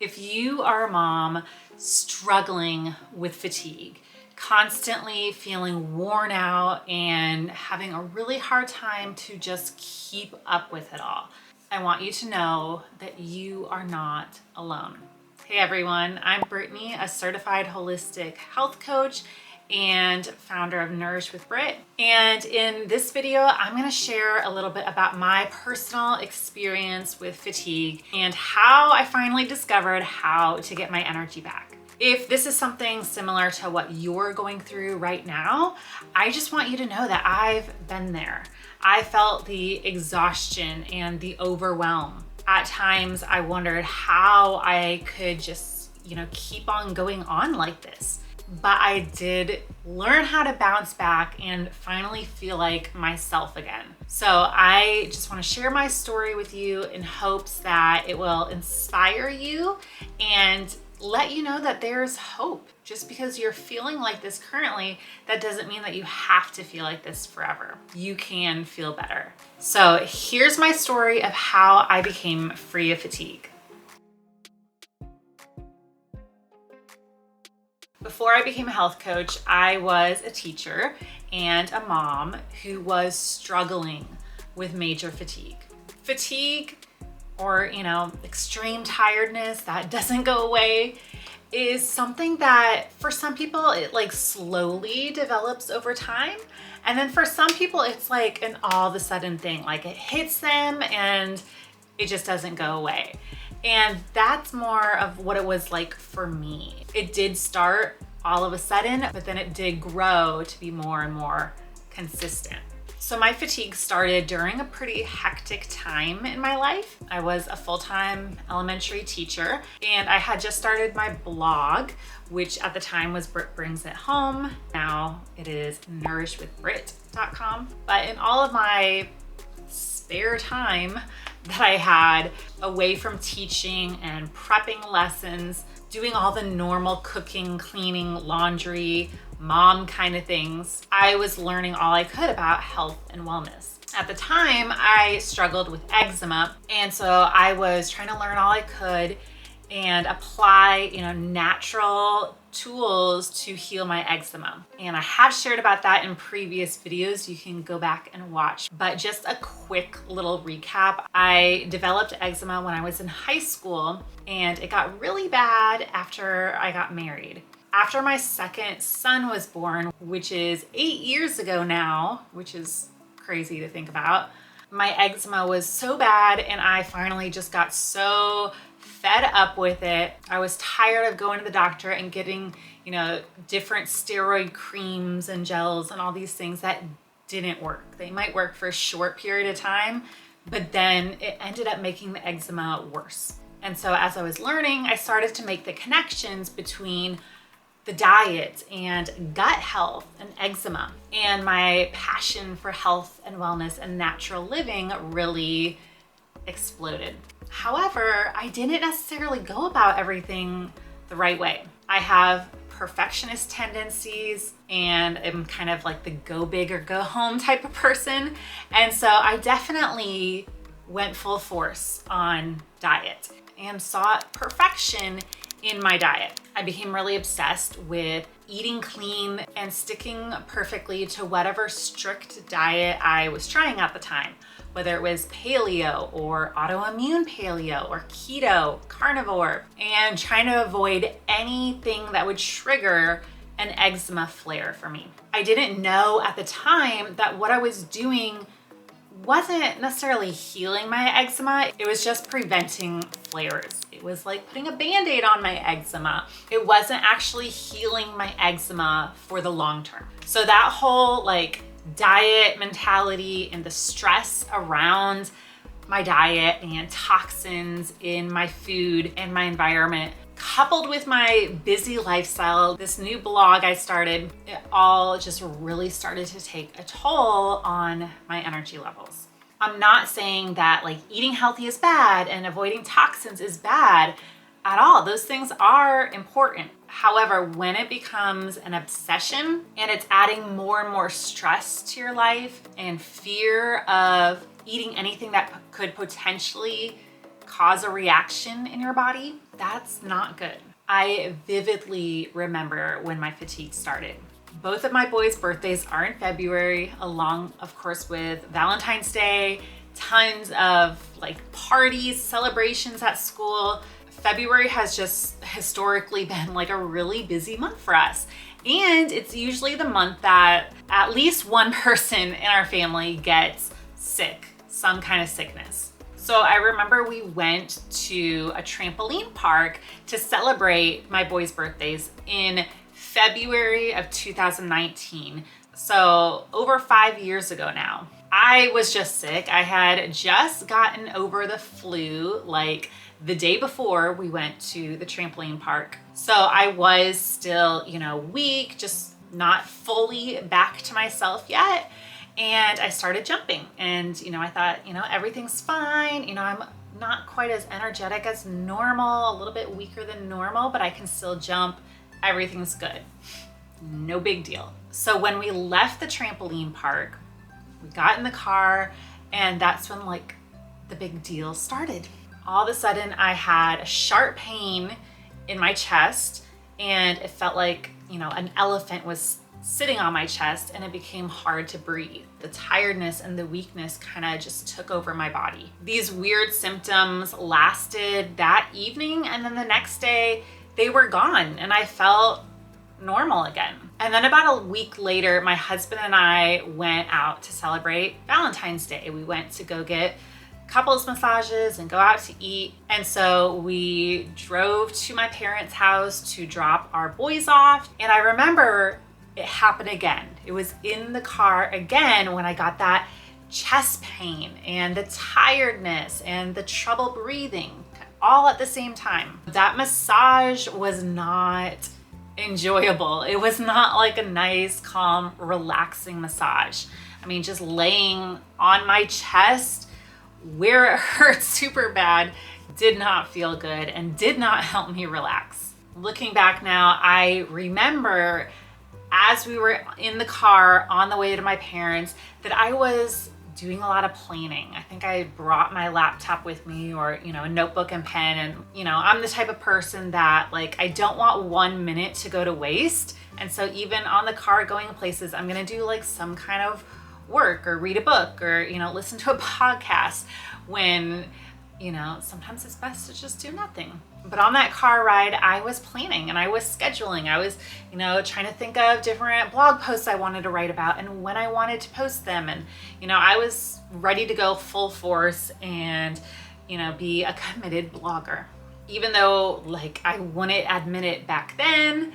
If you are a mom struggling with fatigue, constantly feeling worn out and having a really hard time to just keep up with it all, I want you to know that you are not alone. Hey everyone, I'm Brittany, a certified holistic health coach and founder of Nourish with Brit. And in this video, I'm gonna share a little bit about my personal experience with fatigue and how I finally discovered how to get my energy back. If this is something similar to what you're going through right now, I just want you to know that I've been there. I felt the exhaustion and the overwhelm. At times, I wondered how I could just, keep on going on like this. But I did learn how to bounce back and finally feel like myself again. So I just want to share my story with you in hopes that it will inspire you and let you know that there's hope. Just because you're feeling like this currently, that doesn't mean that you have to feel like this forever. You can feel better. So here's my story of how I became free of fatigue. Before I became a health coach, I was a teacher and a mom who was struggling with major fatigue. Fatigue, or extreme tiredness that doesn't go away, is something that for some people it slowly develops over time, and then for some people it's like an all of a sudden thing, like it hits them and it just doesn't go away. And that's more of what it was like for me. It did start all of a sudden, but then it did grow to be more and more consistent. So my fatigue started during a pretty hectic time in my life. I was a full-time elementary teacher and I had just started my blog, which at the time was Brit Brings It Home. Now it is nourishwithbrit.com. But in all of my spare time that I had away from teaching and prepping lessons, doing all the normal cooking, cleaning, laundry, mom kind of things, I was learning all I could about health and wellness. At the time, I struggled with eczema, and so I was trying to learn all I could and apply, natural tools to heal my eczema. And I have shared about that in previous videos. You can go back and watch. But just a quick little recap. I developed eczema when I was in high school, and it got really bad after I got married. After my second son was born, which is 8 years ago now, which is crazy to think about, my eczema was so bad and I finally just got so fed up with it. I was tired of going to the doctor and getting, different steroid creams and gels and all these things that didn't work. They might work for a short period of time, but then it ended up making the eczema worse. And so as I was learning, I started to make the connections between the diet and gut health and eczema. And my passion for health and wellness and natural living really exploded. However, I didn't necessarily go about everything the right way. I have perfectionist tendencies and I'm kind of like the go big or go home type of person. And so I definitely went full force on diet and sought perfection in my diet. I became really obsessed with eating clean and sticking perfectly to whatever strict diet I was trying at the time, whether it was paleo or autoimmune paleo or keto, carnivore, and trying to avoid anything that would trigger an eczema flare for me. I didn't know at the time that what I was doing wasn't necessarily healing my eczema. It was just preventing flares. It was like putting a band-aid on my eczema. It wasn't actually healing my eczema for the long term. So that whole diet mentality and the stress around my diet and toxins in my food and my environment, coupled with my busy lifestyle, this new blog I started, it all just really started to take a toll on my energy levels. I'm not saying that eating healthy is bad and avoiding toxins is bad at all. Those things are important. However, when it becomes an obsession and it's adding more and more stress to your life and fear of eating anything that could potentially cause a reaction in your body, That's not good. I vividly remember when my fatigue started. Both of my boys' birthdays are in February, along, of course, with Valentine's Day, tons of like parties, celebrations at school. February has just historically been like a really busy month for us. And it's usually the month that at least one person in our family gets sick, some kind of sickness. So I remember we went to a trampoline park to celebrate my boys' birthdays in February of 2019. So over 5 years ago now. I was just sick. I had just gotten over the flu like the day before we went to the trampoline park. So I was still, weak, just not fully back to myself yet. And I started jumping and, I thought, everything's fine. I'm not quite as energetic as normal, a little bit weaker than normal, but I can still jump. Everything's good. No big deal. So when we left the trampoline park, we got in the car, and that's when like the big deal started. All of a sudden I had a sharp pain in my chest, and it felt like, an elephant was sitting on my chest, and it became hard to breathe. The tiredness and the weakness kind of just took over my body. These weird symptoms lasted that evening, and then the next day they were gone and I felt normal again. And then about a week later, my husband and I went out to celebrate Valentine's Day. We went to go get couples massages and go out to eat. And so we drove to my parents' house to drop our boys off. And I remember it happened again. It was in the car again when I got that chest pain and the tiredness and the trouble breathing all at the same time. That massage was not enjoyable. It was not like a nice, calm, relaxing massage. I mean, just laying on my chest where it hurt super bad did not feel good and did not help me relax. Looking back now, I remember as we were in the car on the way to my parents that I was doing a lot of planning. I think I brought my laptop with me, or, a notebook and pen. And, I'm the type of person that I don't want 1 minute to go to waste. And so even on the car going places, I'm going to do some kind of work or read a book or, listen to a podcast when, sometimes it's best to just do nothing. But on that car ride, I was planning and I was scheduling. I was, trying to think of different blog posts I wanted to write about and when I wanted to post them. And, I was ready to go full force and, be a committed blogger. Even though I wouldn't admit it back then,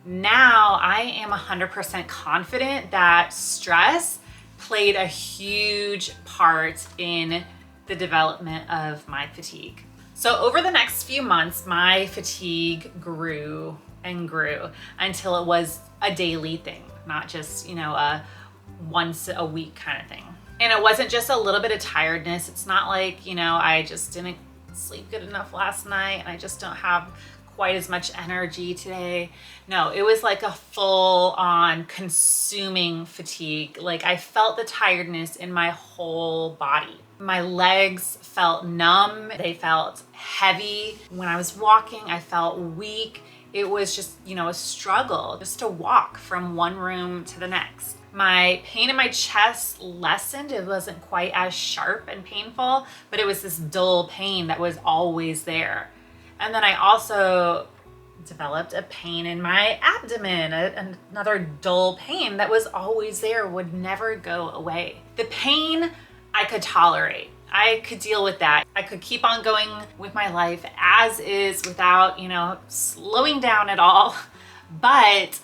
now I am 100% confident that stress played a huge part in the development of my fatigue. So over the next few months, my fatigue grew and grew until it was a daily thing, not just, a once a week kind of thing. And it wasn't just a little bit of tiredness. It's not like, I just didn't sleep good enough last night and I just don't have quite as much energy today. No, it was like a full on consuming fatigue. I felt the tiredness in my whole body. My legs felt numb. They felt heavy. When I was walking, I felt weak. It was just, a struggle just to walk from one room to the next. My pain in my chest lessened. It wasn't quite as sharp and painful, but it was this dull pain that was always there. And then I also developed a pain in my abdomen, another dull pain that was always there, would never go away. The pain I could tolerate. I could deal with that. I could keep on going with my life as is without, slowing down at all. But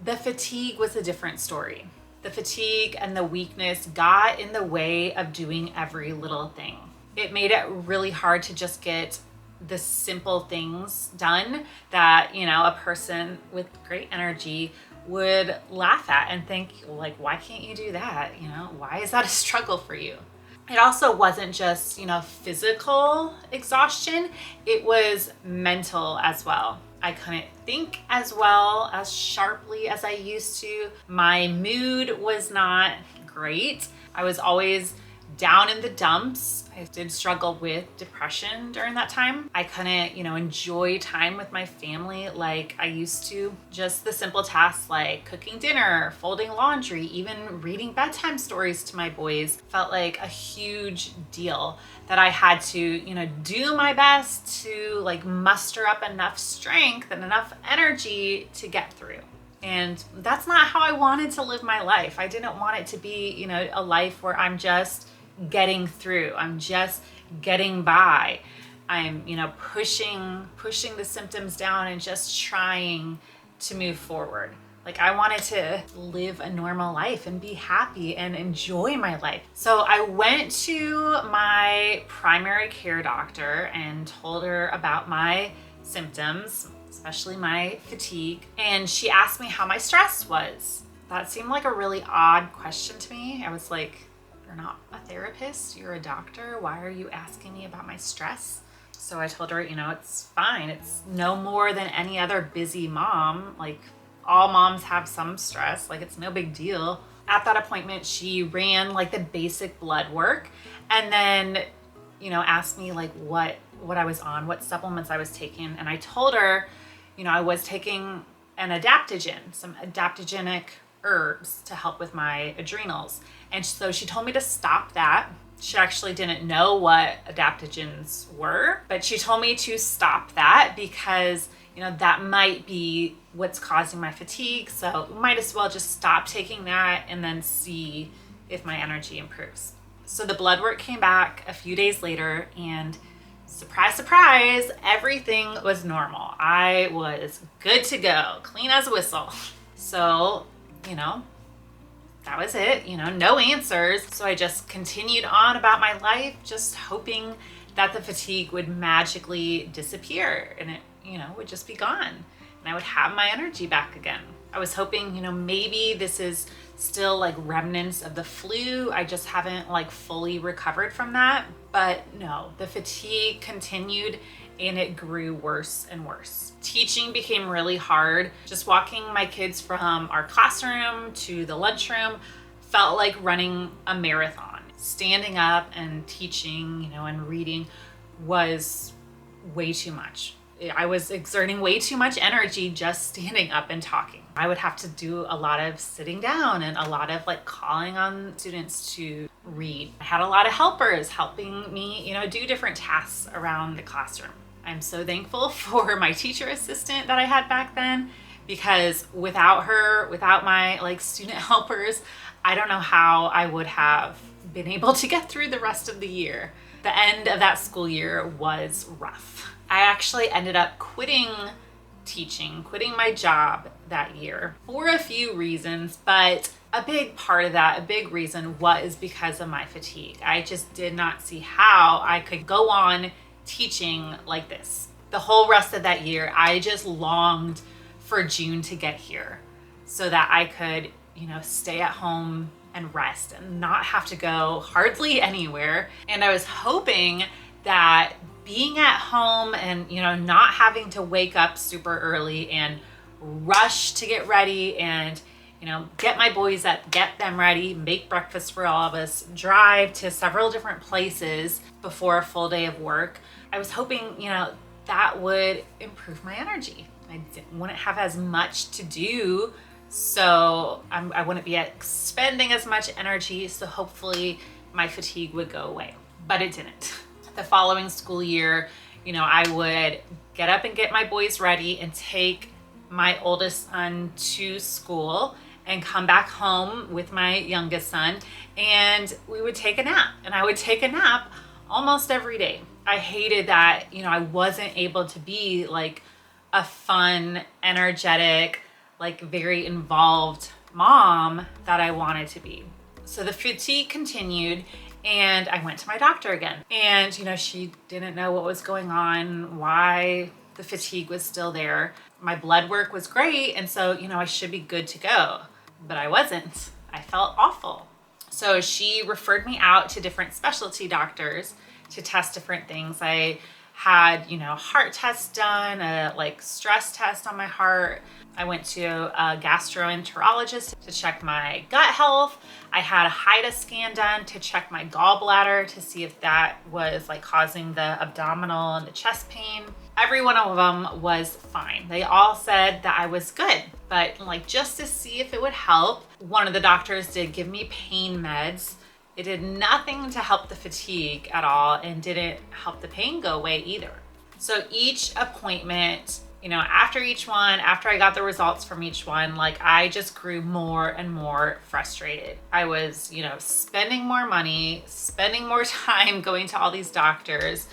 the fatigue was a different story. The fatigue and the weakness got in the way of doing every little thing. It made it really hard to just get the simple things done that, a person with great energy would laugh at and think, why can't you do that? Why is that a struggle for you? It also wasn't just, physical exhaustion. It was mental as well. I couldn't think as well, as sharply as I used to. My mood was not great. I was always down in the dumps. I did struggle with depression during that time. I couldn't, enjoy time with my family like I used to. Just the simple tasks like cooking dinner, folding laundry, even reading bedtime stories to my boys felt like a huge deal that I had to, do my best to like muster up enough strength and enough energy to get through. And that's not how I wanted to live my life. I didn't want it to be, a life where I'm just getting through. I'm just getting by. I'm, pushing the symptoms down and just trying to move forward. Like I wanted to live a normal life and be happy and enjoy my life. So I went to my primary care doctor and told her about my symptoms, especially my fatigue. And she asked me how my stress was. That seemed like a really odd question to me. I was like, you're not a therapist, you're a doctor. Why are you asking me about my stress? So I told her, it's fine. It's no more than any other busy mom. Like all moms have some stress, like it's no big deal. At that appointment, she ran like the basic blood work and then, asked me like what I was on, what supplements I was taking. And I told her, I was taking an adaptogen, some adaptogenic herbs to help with my adrenals. And so she told me to stop that. She actually didn't know what adaptogens were, but she told me to stop that because, that might be what's causing my fatigue. So might as well just stop taking that and then see if my energy improves. So the blood work came back a few days later and surprise, surprise, everything was normal. I was good to go, clean as a whistle. So, that was it, no answers. So I just continued on about my life, just hoping that the fatigue would magically disappear and it, would just be gone and I would have my energy back again. I was hoping, maybe this is still like remnants of the flu. I just haven't like fully recovered from that. But no, the fatigue continued and it grew worse and worse. Teaching became really hard. Just walking my kids from our classroom to the lunchroom felt like running a marathon. Standing up and teaching, and reading was way too much. I was exerting way too much energy just standing up and talking. I would have to do a lot of sitting down and a lot of like calling on students to read. I had a lot of helpers helping me, do different tasks around the classroom. I'm so thankful for my teacher assistant that I had back then because without her, without my like student helpers, I don't know how I would have been able to get through the rest of the year. The end of that school year was rough. I actually ended up quitting teaching, quitting my job that year for a few reasons, but a big part of that, a big reason was because of my fatigue. I just did not see how I could go on teaching like this. The whole rest of that year, I just longed for June to get here so that I could, stay at home and rest and not have to go hardly anywhere. And I was hoping that being at home and, not having to wake up super early and rush to get ready and, get my boys up, get them ready, make breakfast for all of us, drive to several different places before a full day of work. I was hoping, that would improve my energy. I wouldn't have as much to do, so I wouldn't be expending as much energy, so hopefully my fatigue would go away. But it didn't. The following school year, I would get up and get my boys ready and take my oldest son to school and come back home with my youngest son, and we would take a nap. And I would take a nap almost every day. I hated that, I wasn't able to be like a fun, energetic, like very involved mom that I wanted to be. So the fatigue continued and I went to my doctor again. And, she didn't know what was going on, why the fatigue was still there. My blood work was great. And so, I should be good to go, but I wasn't. I felt awful. So she referred me out to different specialty doctors to test different things. I had, heart test done, a like stress test on my heart. I went to a gastroenterologist to check my gut health. I had a HIDA scan done to check my gallbladder to see if that was like causing the abdominal and the chest pain. Every one of them was fine. They all said that I was good, but like just to see if it would help, one of the doctors did give me pain meds. It did nothing to help the fatigue at all and didn't help the pain go away either. So each appointment, after each one, after I got the results from each one, like I just grew more and more frustrated. I was, spending more money, spending more time going to all these doctors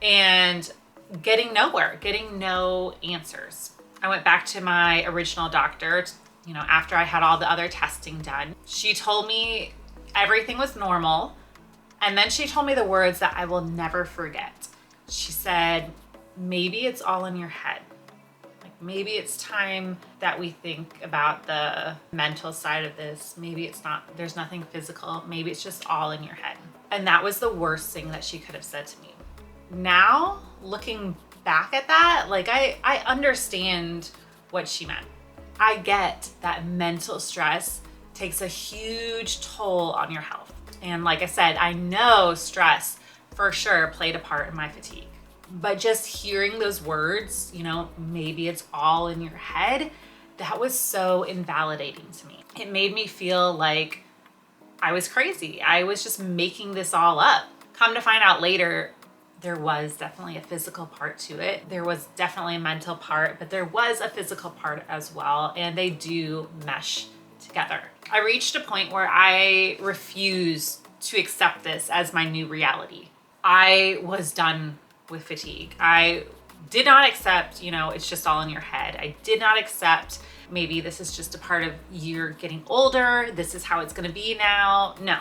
and getting nowhere, getting no answers. I went back to my original doctor, after I had all the other testing done. She told me everything was normal. And then she told me the words that I will never forget. She said, maybe it's all in your head. Maybe it's time that we think about the mental side of this. Maybe it's not, there's nothing physical. Maybe it's just all in your head. And that was the worst thing that she could have said to me. Now, looking back at that, like I understand what she meant. I get that mental stress takes a huge toll on your health. And like I said, I know stress for sure played a part in my fatigue. But just hearing those words, maybe it's all in your head, that was so invalidating to me. It made me feel like I was crazy. I was just making this all up. Come to find out later, there was definitely a physical part to it. There was definitely a mental part, but there was a physical part as well. And they do mesh together. I reached a point where I refused to accept this as my new reality. I was done with fatigue. I did not accept, it's just all in your head. I did not accept maybe this is just a part of you're getting older. This is how it's going to be now. No,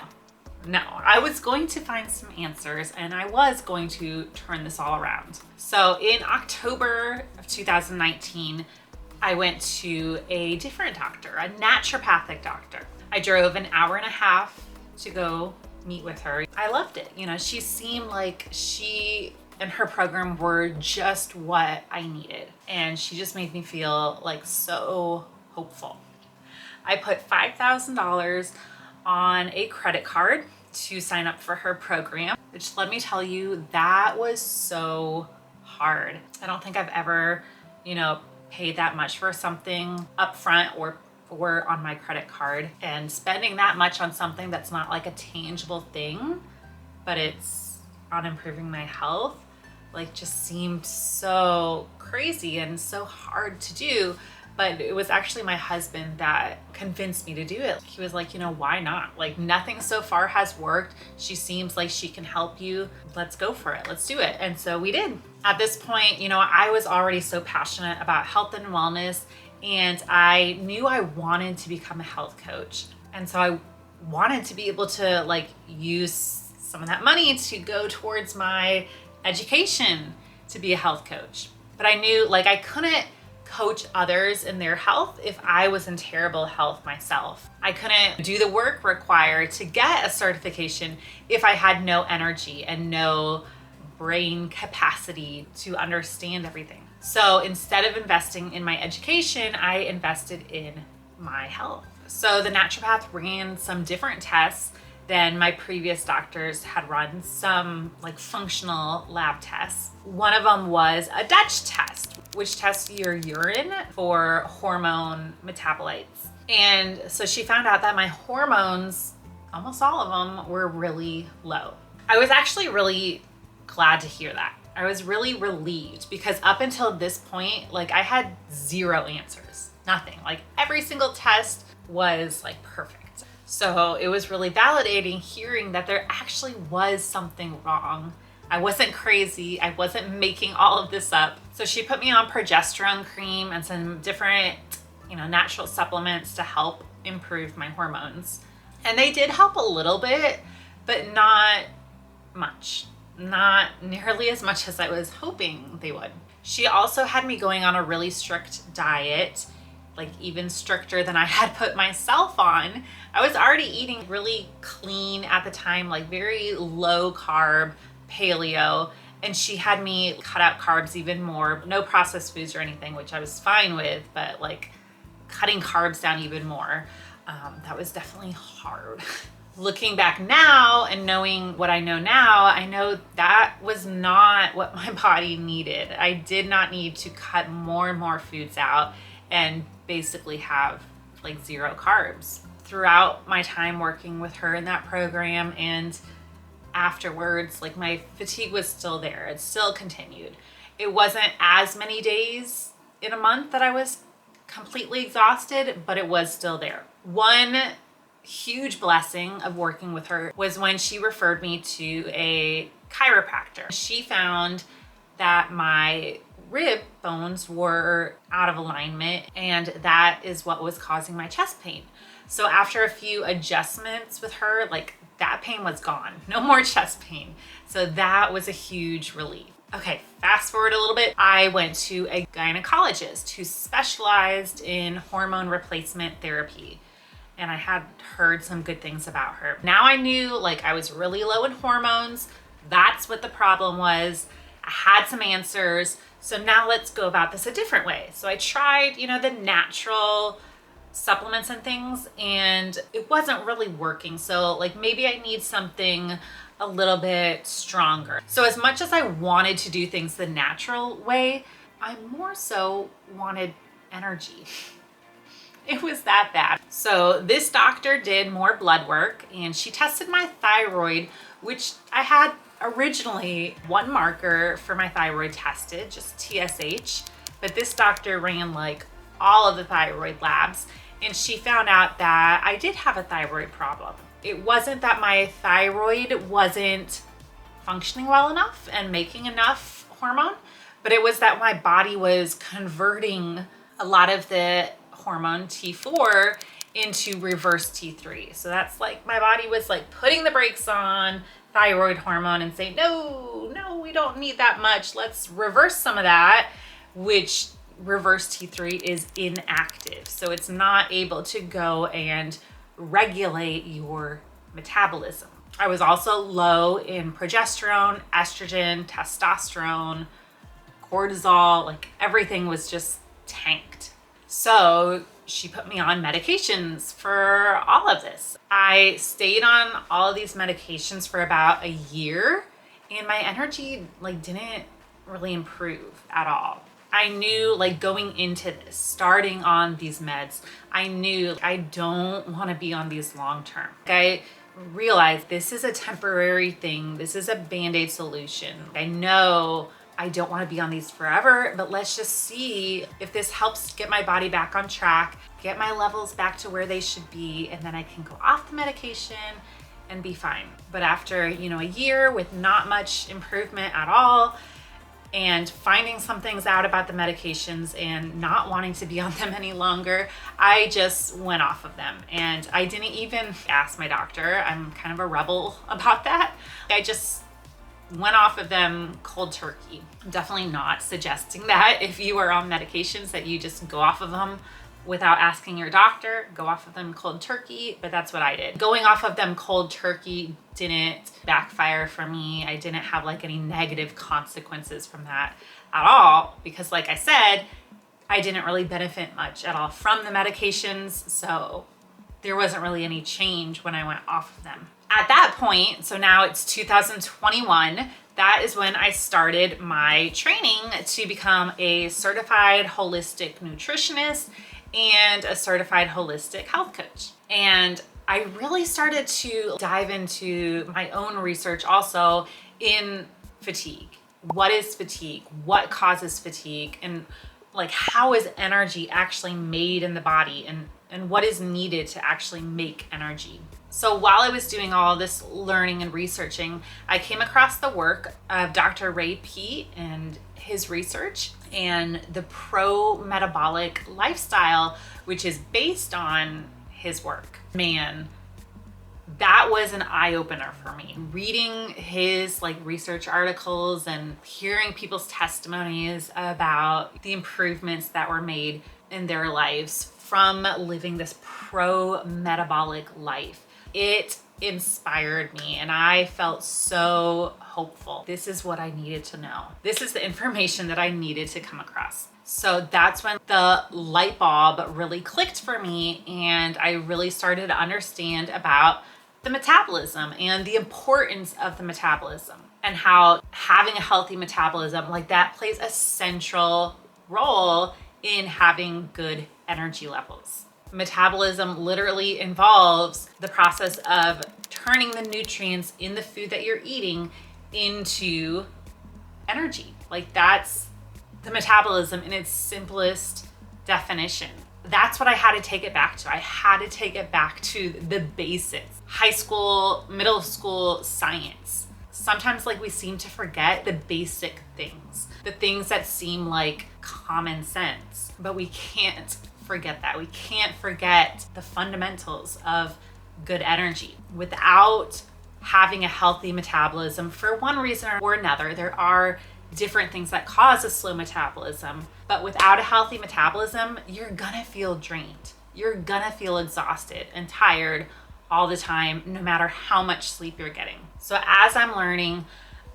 I was going to find some answers and I was going to turn this all around. So in October of 2019, I went to a different doctor, a naturopathic doctor. I drove an hour and a half to go meet with her. I loved it. She seemed like she and her program were just what I needed. And she just made me feel like so hopeful. I put $5,000 on a credit card to sign up for her program, which let me tell you, that was so hard. I don't think I've ever, paid that much for something upfront or on my credit card, and spending that much on something that's not like a tangible thing, but it's on improving my health, like just seemed so crazy and so hard to do. But it was actually my husband that convinced me to do it. He was like, why not? Like nothing so far has worked. She seems like she can help you. Let's go for it. Let's do it. And so we did. At this point, I was already so passionate about health and wellness, and I knew I wanted to become a health coach. And so I wanted to be able to like use some of that money to go towards my education to be a health coach. But I knew like I couldn't coach others in their health if I was in terrible health myself. I couldn't do the work required to get a certification if I had no energy and no brain capacity to understand everything. So instead of investing in my education, I invested in my health. So the naturopath ran some different tests than my previous doctors had run, some like functional lab tests. One of them was a Dutch test, which tests your urine for hormone metabolites. And so she found out that my hormones, almost all of them, were really low. I was actually really glad to hear that. I was really relieved because up until this point, like I had zero answers, nothing. Like every single test was like perfect. So it was really validating hearing that there actually was something wrong. I wasn't crazy. I wasn't making all of this up. So she put me on progesterone cream and some different, natural supplements to help improve my hormones. And they did help a little bit, but not much. Not nearly as much as I was hoping they would. She also had me going on a really strict diet, like even stricter than I had put myself on. I was already eating really clean at the time, like very low carb paleo. And she had me cut out carbs even more, no processed foods or anything, which I was fine with, but like cutting carbs down even more. That was definitely hard. Looking back now and knowing what I know now, I know that was not what my body needed. I did not need to cut more and more foods out and basically have like zero carbs. Throughout my time working with her in that program and afterwards, like my fatigue was still there. It still continued. It wasn't as many days in a month that I was completely exhausted, but it was still there. One huge blessing of working with her was when she referred me to a chiropractor. She found that my rib bones were out of alignment, and that is what was causing my chest pain. So after a few adjustments with her, like that pain was gone. No more chest pain. So that was a huge relief. Okay, fast forward a little bit. I went to a gynecologist who specialized in hormone replacement therapy. And I had heard some good things about her. Now I knew like I was really low in hormones. That's what the problem was. I had some answers. So now let's go about this a different way. So I tried, the natural supplements and things, and it wasn't really working. So like maybe I need something a little bit stronger. So as much as I wanted to do things the natural way, I more so wanted energy. It was that bad. So this doctor did more blood work and she tested my thyroid, which I had originally one marker for my thyroid tested, just TSH, but this doctor ran like all of the thyroid labs and she found out that I did have a thyroid problem. It wasn't that my thyroid wasn't functioning well enough and making enough hormone, but it was that my body was converting a lot of the hormone T4 into reverse T3. So that's like my body was like putting the brakes on thyroid hormone and saying, no, we don't need that much. Let's reverse some of that, which reverse T3 is inactive. So it's not able to go and regulate your metabolism. I was also low in progesterone, estrogen, testosterone, cortisol, like everything was just tanked. So she put me on medications for all of this. I stayed on all of these medications for about a year and my energy like didn't really improve at all. I knew like going into this, starting on these meds, I knew I don't want to be on these long term. I realized this is a temporary thing. This is a Band-Aid solution. I know I don't want to be on these forever, but let's just see if this helps get my body back on track, get my levels back to where they should be, and then I can go off the medication and be fine. But after, a year with not much improvement at all, and finding some things out about the medications and not wanting to be on them any longer, I just went off of them. And I didn't even ask my doctor. I'm kind of a rebel about that. I just went off of them cold turkey. I'm definitely not suggesting that if you are on medications that you just go off of them without asking your doctor, go off of them cold turkey, but that's what I did. Going off of them cold turkey didn't backfire for me. I didn't have like any negative consequences from that at all because like I said, I didn't really benefit much at all from the medications, so there wasn't really any change when I went off of them. At that point, so now it's 2021, that is when I started my training to become a certified holistic nutritionist and a certified holistic health coach. And I really started to dive into my own research also in fatigue. What is fatigue? What causes fatigue? And like how is energy actually made in the body and what is needed to actually make energy? So while I was doing all this learning and researching, I came across the work of Dr. Ray Peat and his research and the pro-metabolic lifestyle, which is based on his work. Man, that was an eye-opener for me. Reading his research articles and hearing people's testimonies about the improvements that were made in their lives from living this pro-metabolic life. it inspired me and I felt so hopeful. This is what I needed to know. This is the information that I needed to come across. So that's when the light bulb really clicked for me, and I really started to understand about the metabolism and the importance of the metabolism, and how having a healthy metabolism like that plays a central role in having good energy levels. Metabolism literally involves the process of turning the nutrients in the food that you're eating into energy. Like, that's the metabolism in its simplest definition. That's what I had to take it back to. I had to take it back to the basics. High school, middle school science. Sometimes we seem to forget the basic things, the things that seem like common sense, but we can't forget that. We can't forget the fundamentals of good energy. Without having a healthy metabolism, for one reason or another, there are different things that cause a slow metabolism, but without a healthy metabolism, you're gonna feel drained. You're gonna feel exhausted and tired all the time, no matter how much sleep you're getting. So as I'm learning,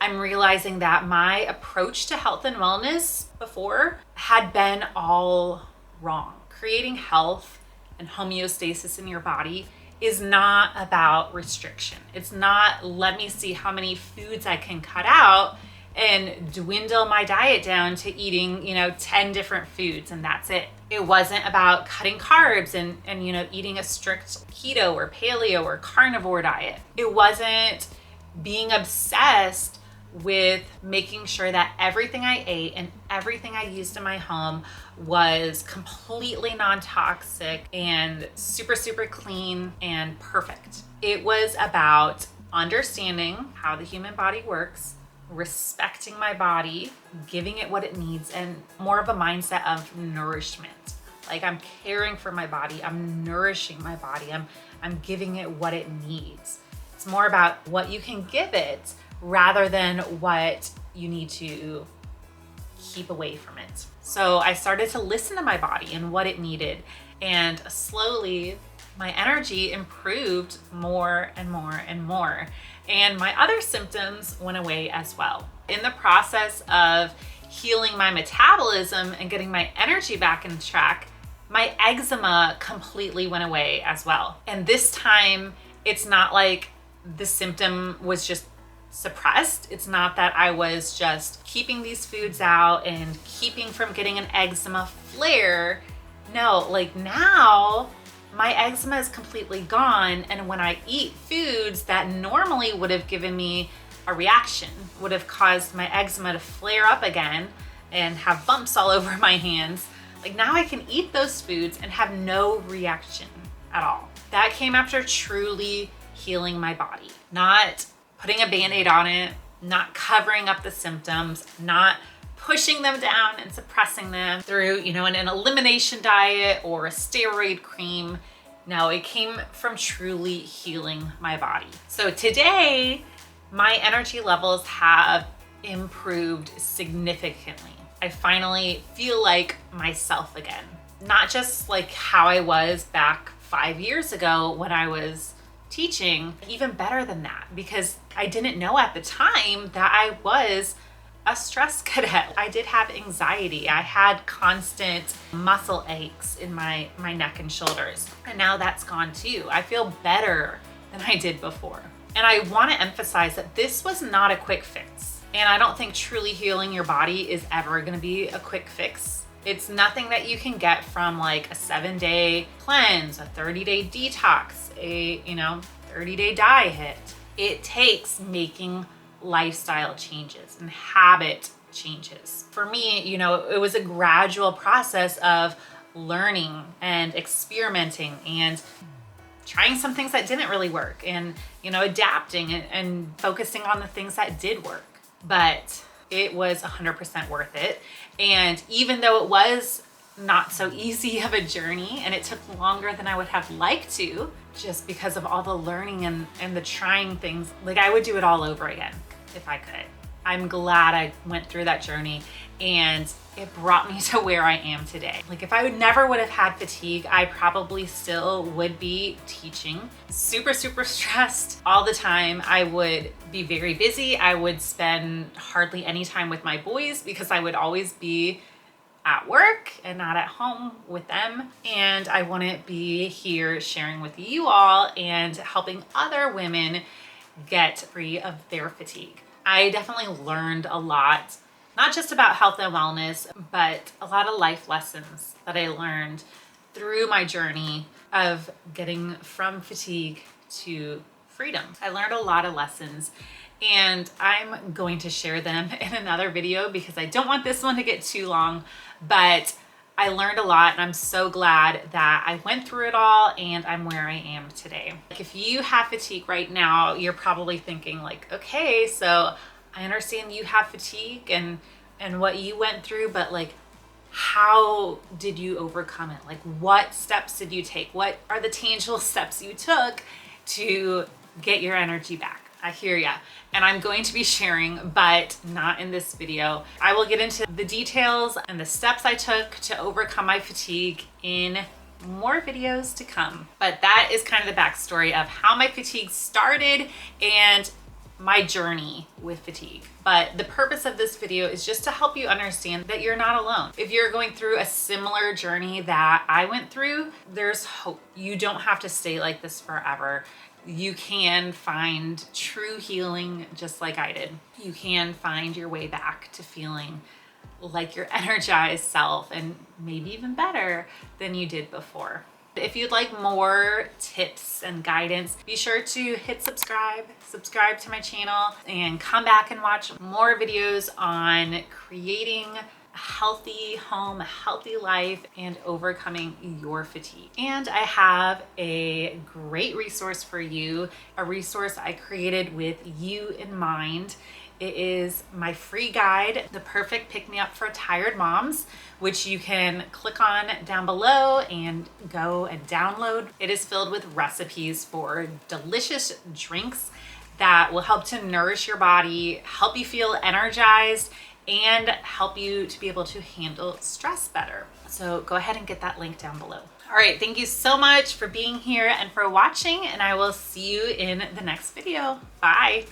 I'm realizing that my approach to health and wellness before had been all wrong. Creating health and homeostasis in your body is not about restriction. It's not, let me see how many foods I can cut out and dwindle my diet down to eating, 10 different foods and that's it. It wasn't about cutting carbs and eating a strict keto or paleo or carnivore diet. It wasn't being obsessed with making sure that everything I ate and everything I used in my home was completely non-toxic and super, super clean and perfect. It was about understanding how the human body works, respecting my body, giving it what it needs, and more of a mindset of nourishment. Like, I'm caring for my body, I'm nourishing my body, I'm giving it what it needs. It's more about what you can give it rather than what you need to keep away from it. So I started to listen to my body and what it needed, and slowly my energy improved more and more and more. And my other symptoms went away as well. In the process of healing my metabolism and getting my energy back in track, my eczema completely went away as well. And this time, it's not like the symptom was just suppressed. It's not that I was just keeping these foods out and keeping from getting an eczema flare. No, now my eczema is completely gone. And when I eat foods that normally would have given me a reaction, would have caused my eczema to flare up again and have bumps all over my hands, now I can eat those foods and have no reaction at all. That came after truly healing my body, not putting a Band-Aid on it, not covering up the symptoms, not pushing them down and suppressing them through, an elimination diet or a steroid cream. No, it came from truly healing my body. So today, my energy levels have improved significantly. I finally feel like myself again. Not just how I was back 5 years ago when I was teaching, even better than that, because I didn't know at the time that I was a stress cadet. I did have anxiety. I had constant muscle aches in my neck and shoulders. And now that's gone too. I feel better than I did before. And I want to emphasize that this was not a quick fix. And I don't think truly healing your body is ever going to be a quick fix. It's nothing that you can get from a 7-day cleanse, a 30-day detox, a 30-day diet. It takes making lifestyle changes and habit changes. For me, it was a gradual process of learning and experimenting and trying some things that didn't really work and, adapting and focusing on the things that did work. But it was 100% worth it. And even though it was not so easy of a journey and it took longer than I would have liked to, just because of all the learning and the trying things, I would do it all over again if I could. I'm glad I went through that journey, and it brought me to where I am today. Like if I never would have had fatigue, I probably still would be teaching. Super stressed all the time. I would be very busy. I would spend hardly any time with my boys because I would always be at work and not at home with them. And I wouldn't be here sharing with you all and helping other women get free of their fatigue. I definitely learned a lot, not just about health and wellness, but a lot of life lessons that I learned through my journey of getting from fatigue to freedom. I learned a lot of lessons, and I'm going to share them in another video because I don't want this one to get too long, but I learned a lot, and I'm so glad that I went through it all and I'm where I am today. Like if you have fatigue right now, you're probably thinking like, okay, so I understand you have fatigue and what you went through, but like, how did you overcome it? Like what steps did you take? What are the tangible steps you took to get your energy back? I hear ya. And I'm going to be sharing, but not in this video. I will get into the details and the steps I took to overcome my fatigue in more videos to come. But that is kind of the backstory of how my fatigue started and my journey with fatigue. But the purpose of this video is just to help you understand that you're not alone. If you're going through a similar journey that I went through, there's hope. You don't have to stay like this forever. You can find true healing just like I did. You can find your way back to feeling like your energized self and maybe even better than you did before. If you'd like more tips and guidance, be sure to hit subscribe to my channel, and come back and watch more videos on creating a healthy home, a healthy life, and overcoming your fatigue. And I have a great resource for you, a resource I created with you in mind. It is my free guide, The Perfect Pick-Me-Up for Tired Moms, which you can click on down below and go and download. It is filled with recipes for delicious drinks that will help to nourish your body, help you feel energized, and help you to be able to handle stress better. So go ahead and get that link down below. All right, thank you so much for being here and for watching, and I will see you in the next video. Bye.